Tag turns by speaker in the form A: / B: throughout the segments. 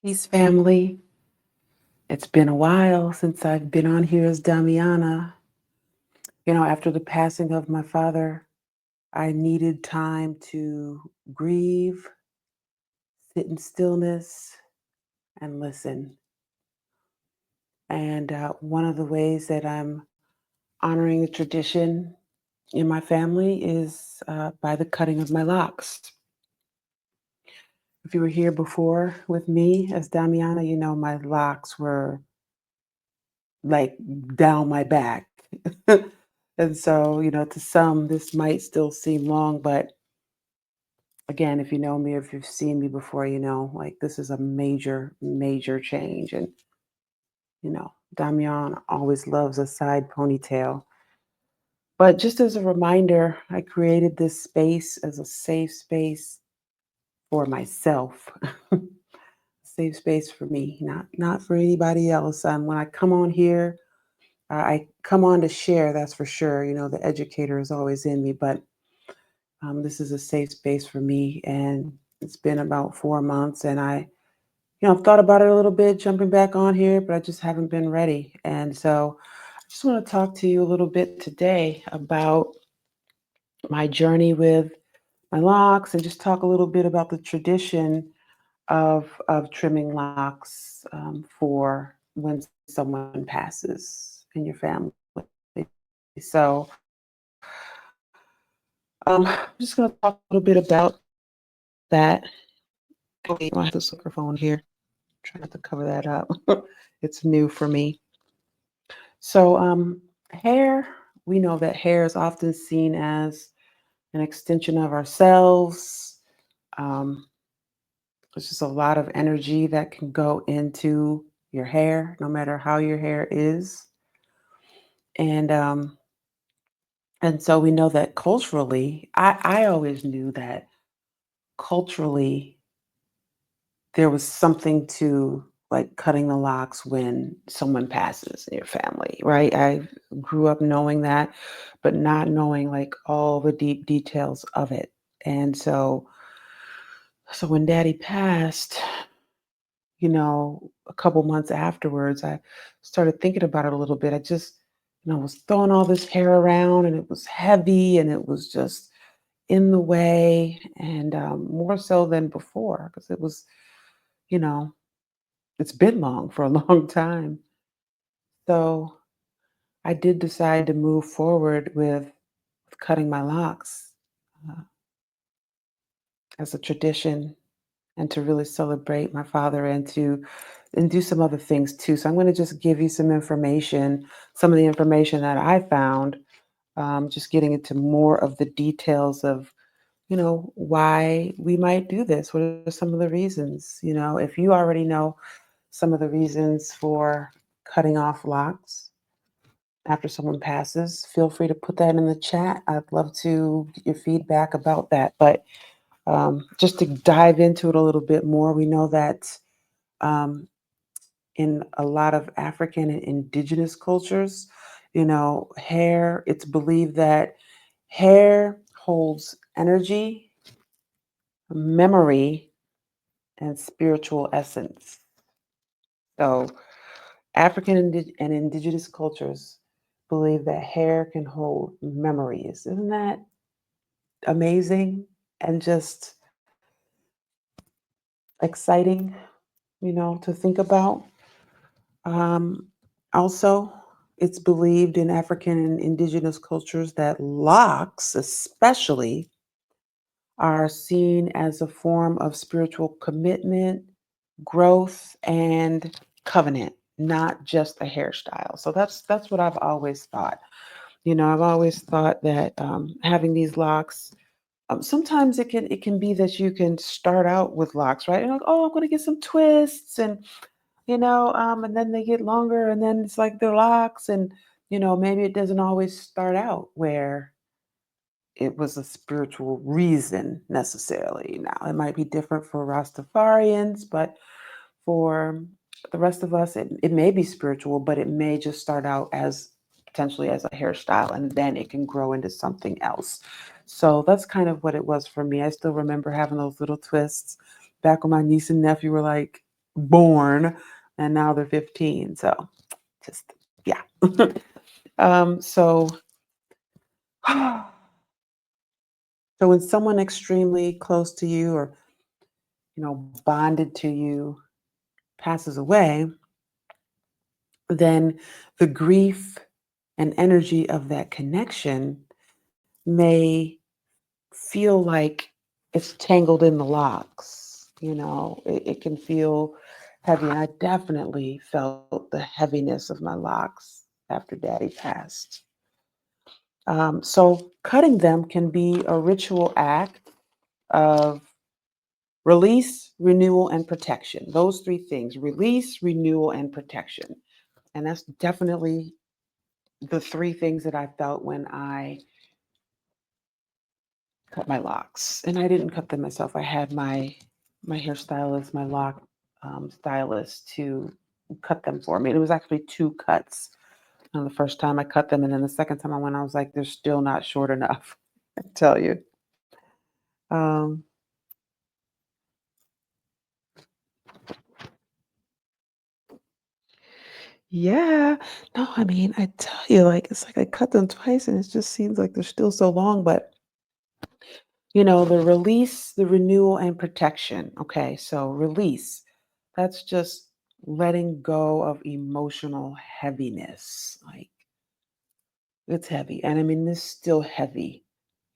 A: Peace, family. It's been a while since I've been on here as Damiana. After the passing of my father, I needed time to grieve, sit in stillness, and listen. And one of the ways that I'm honoring the tradition in my family is by the cutting of my locks. If you were here before with me as Damiana, my locks were like down my back. And so, to some, this might still seem long, but again, if you know me, if you've seen me before, like this is a major, major change. And, Damian always loves a side ponytail. But just as a reminder, I created this space as a safe space for myself. Safe space for me, not for anybody else. When I come on here, I come on to share, that's for sure. The educator is always in me, but this is a safe space for me. And it's been about 4 months, and I've thought about it a little bit, jumping back on here, but I just haven't been ready. And so I just want to talk to you a little bit today about my journey with my locks and just talk a little bit about the tradition of trimming locks for when someone passes in your family. So I'm just going to talk a little bit about that. I have this microphone here. Try not to cover that up. It's new for me. So, hair, we know that hair is often seen as an extension of ourselves. Um, there's just a lot of energy that can go into your hair, no matter how your hair is. And so we know that culturally, I always knew that culturally there was something to like cutting the locks when someone passes in your family, right? I grew up knowing that, but not knowing like all the deep details of it. And so when daddy passed, a couple months afterwards, I started thinking about it a little bit. I just, was throwing all this hair around, and it was heavy, and it was just in the way, and more so than before, because it was, you know, it's been long for a long time. So I did decide to move forward with cutting my locks uh, as a tradition, and to really celebrate my father, and do some other things too. So I'm going to just give you some information, some of the information that I found, just getting into more of the details of why we might do this. What are some of the reasons? If you already know some of the reasons for cutting off locks after someone passes, feel free to put that in the chat. I'd love to get your feedback about that. But just to dive into it a little bit more, we know that um, in a lot of African and indigenous cultures, hair, it's believed that hair holds energy, memory, and spiritual essence. So, African and indigenous cultures believe that hair can hold memories. Isn't that amazing and just exciting, to think about? Um, Also, it's believed in African and indigenous cultures that locks, especially, are seen as a form of spiritual commitment, growth, and covenant, not just a hairstyle. So that's what I've always thought. I've always thought that having these locks. Sometimes it can be that you can start out with locks, right? And like, oh, I'm going to get some twists, and then they get longer, and then it's like they're locks, and maybe it doesn't always start out where it was a spiritual reason necessarily. Now, it might be different for Rastafarians, but for the rest of us, it may be spiritual, but it may just start out as potentially as a hairstyle, and then it can grow into something else. So that's kind of what it was for me. I still remember having those little twists back when my niece and nephew were like born, and now they're 15. So just yeah. So so when someone extremely close to you or bonded to you passes away, then the grief and energy of that connection may feel like it's tangled in the locks. It can feel heavy. And I definitely felt the heaviness of my locks after daddy passed. So cutting them can be a ritual act of release, renewal, and protection. Those three things: release, renewal, and protection. And that's definitely the three things that I felt when I cut my locks. And I didn't cut them myself. I had my hairstylist, my lock stylist to cut them for me. And it was actually two cuts. The first time I cut them, and then the second time I went, I was like, they're still not short enough. I tell you. Um, yeah. No, I mean, I tell you, like, it's like I cut them twice and it just seems like they're still so long, but the release, the renewal, and protection. Okay, so release, that's just letting go of emotional heaviness. Like, it's heavy. And I mean, this is still heavy.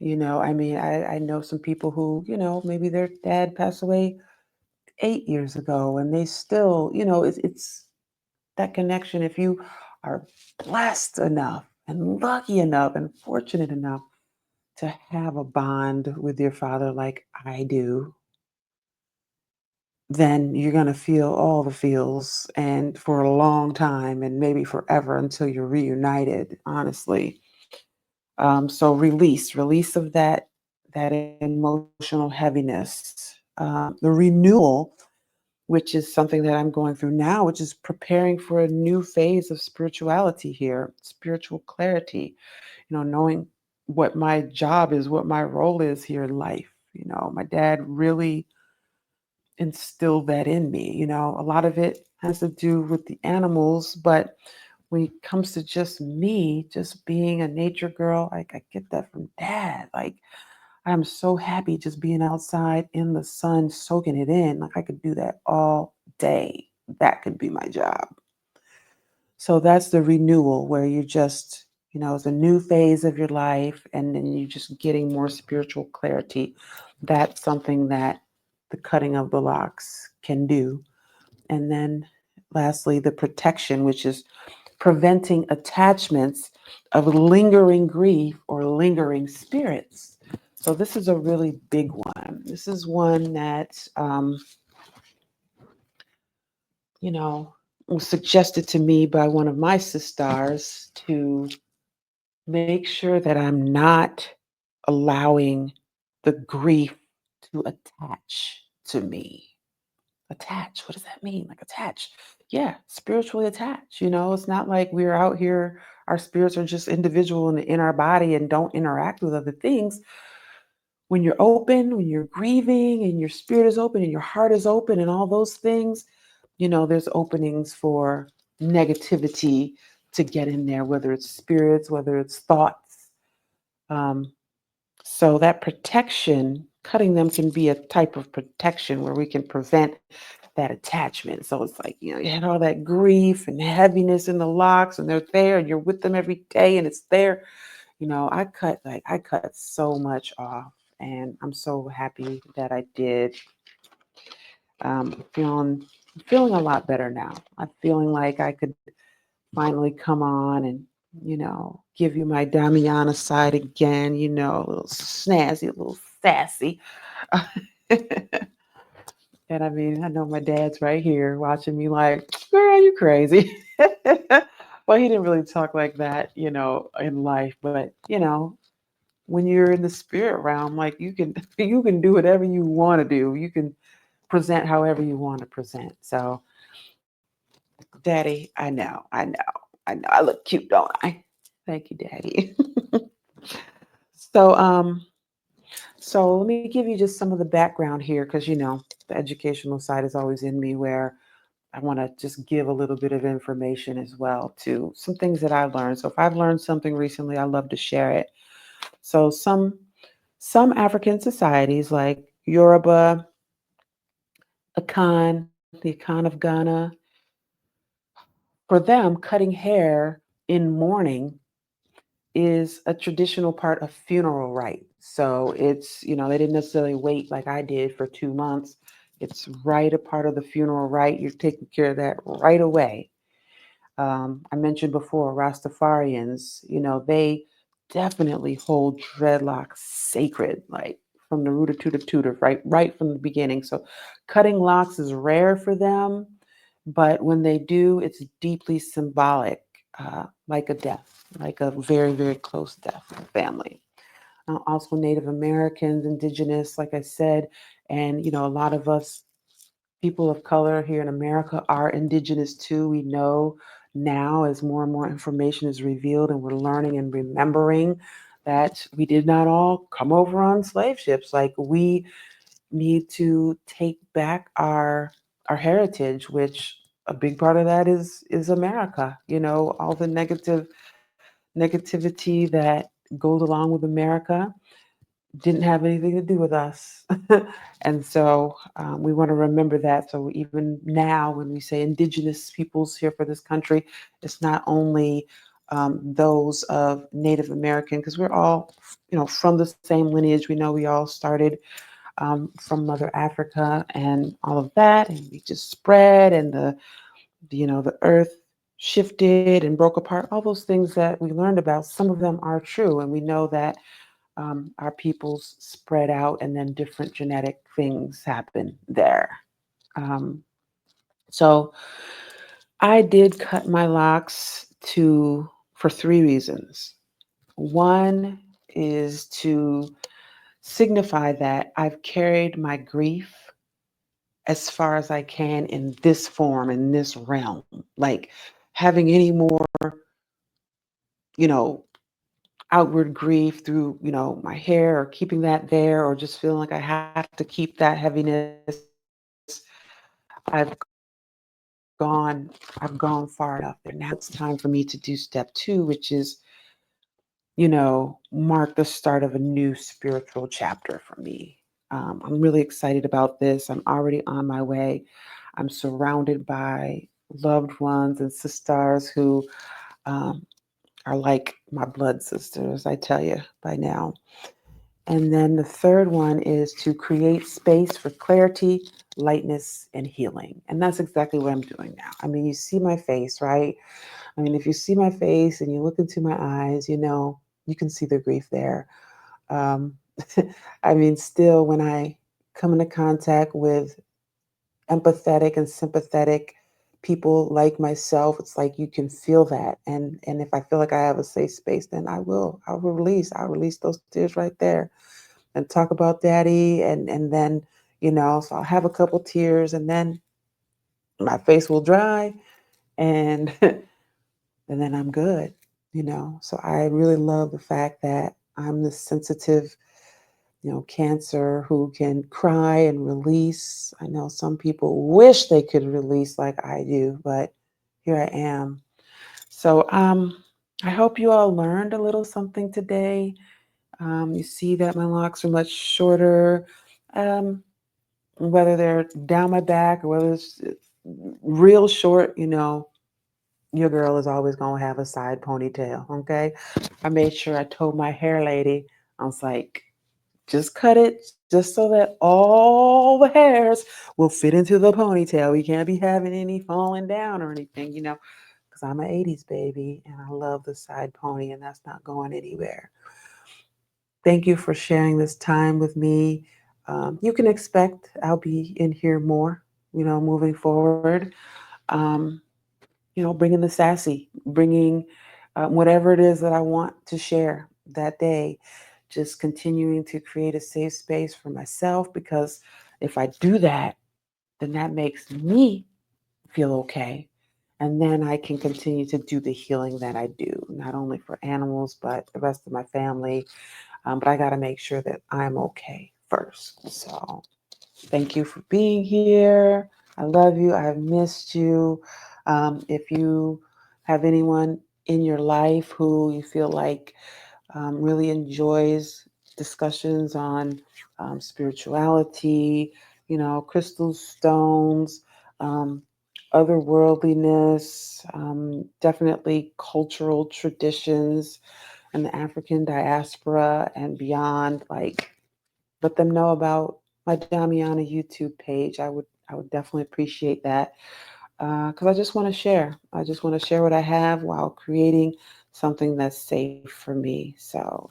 A: I mean, I know some people who, maybe their dad passed away 8 years ago and they still, it's that connection. If you are blessed enough and lucky enough and fortunate enough to have a bond with your father like I do, then you're going to feel all the feels and for a long time and maybe forever until you're reunited, honestly. So release of that emotional heaviness. The renewal, which is something that I'm going through now, which is preparing for a new phase of spirituality here, spiritual clarity, knowing what my job is, what my role is here in life. My dad really instilled that in me. A lot of it has to do with the animals, but when it comes to just me, just being a nature girl, like I get that from dad. Like I'm so happy just being outside in the sun, soaking it in. Like I could do that all day. That could be my job. So that's the renewal where you just, it's a new phase of your life and then you're just getting more spiritual clarity. That's something that the cutting of the locks can do. And then lastly, the protection, which is preventing attachments of lingering grief or lingering spirits. So this is a really big one. This is one that, you know, was suggested to me by one of my sisters to make sure that I'm not allowing the grief to attach to me. Attach, what does that mean? Like attach. Yeah, spiritually attach. It's not like we're out here, our spirits are just individual in our body and don't interact with other things. When you're open, when you're grieving and your spirit is open and your heart is open and all those things, there's openings for negativity to get in there, whether it's spirits, whether it's thoughts. Um, so that protection, cutting them can be a type of protection where we can prevent that attachment. So it's like, you had all that grief and heaviness in the locks and they're there and you're with them every day and it's there. I cut so much off and I'm so happy that I did. Feeling a lot better now. I'm feeling like I could finally come on and give you my Damiana side again, a little snazzy, a little sassy. And I mean, I know my dad's right here watching me like, girl, you crazy. Well, he didn't really talk like that, in life, but when you're in the spirit realm, like you can do whatever you want to do. You can present however you want to present. So, Daddy, I know. I look cute, don't I? Thank you, Daddy. So, so let me give you just some of the background here, because the educational side is always in me, where I want to just give a little bit of information as well to some things that I've learned. So if I've learned something recently, I love to share it. So some African societies like Yoruba, the Akan of Ghana, for them, cutting hair in mourning is a traditional part of funeral rite. So it's, they didn't necessarily wait like I did for 2 months. It's right a part of the funeral rite. You're taking care of that right away. I mentioned before, Rastafarians, they definitely hold dreadlocks sacred, like from the rooter to the tutor, right from the beginning. So cutting locks is rare for them, but when they do, it's deeply symbolic, like a death, like a very, very close death in the family. Also, Native Americans, Indigenous, like I said, and a lot of us people of color here in America are Indigenous too. We know now as more and more information is revealed and we're learning and remembering that we did not all come over on slave ships. Like we need to take back our heritage, which a big part of that is America. All the negativity that goes along with America didn't have anything to do with us. And so we want to remember that. So even now, when we say Indigenous peoples here for this country, it's not only those of Native American, because we're all, from the same lineage. We know we all started from Mother Africa and all of that, and we just spread, and the earth shifted and broke apart. All those things that we learned about, some of them are true, and we know that our peoples spread out and then different genetic things happen there. Um, so I did cut my locks to for three reasons. One is to signify that I've carried my grief as far as I can in this form, in this realm. Like having any more, you know, outward grief through, my hair or keeping that there or just feeling like I have to keep that heaviness. I've gone I've gone far enough there. Now it's time for me to do step 2, which is, mark the start of a new spiritual chapter for me. I'm really excited about this. I'm already on my way. I'm surrounded by loved ones and sisters who um, are like my blood sisters, I tell you by now. And then the third one is to create space for clarity, lightness, and healing. And that's exactly what I'm doing now. I mean, you see my face, right? I mean, if you see my face and you look into my eyes, you can see the grief there. Um, I mean, still, when I come into contact with empathetic and sympathetic people like myself, it's like you can feel that. And if I feel like I have a safe space, then I'll release those tears right there and talk about daddy and then so I'll have a couple tears and then my face will dry and and then I'm good. So I really love the fact that I'm this sensitive cancer who can cry and release. I know some people wish they could release like I do, but here I am. So I hope you all learned a little something today. You see that my locks are much shorter. Um, Whether they're down my back or whether it's real short, your girl is always going to have a side ponytail. Okay. I made sure I told my hair lady, I was like, just cut it just so that all the hairs will fit into the ponytail. We can't be having any falling down or anything, because I'm an 80s baby and I love the side pony and that's not going anywhere. Thank you for sharing this time with me. You can expect I'll be in here more, moving forward. Um, bringing the sassy, bringing whatever it is that I want to share that day. Just continuing to create a safe space for myself because if I do that, then that makes me feel okay. And then I can continue to do the healing that I do, not only for animals, but the rest of my family. But I got to make sure that I'm okay first. So thank you for being here. I love you. I've missed you. If you have anyone in your life who you feel like really enjoys discussions on spirituality, crystal stones, um, otherworldliness, definitely cultural traditions and the African diaspora and beyond, like let them know about my Damiana YouTube page. I would definitely appreciate that because I just want to share. I just want to share what I have while creating something that's safe for me. So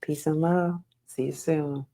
A: peace and love. See you soon.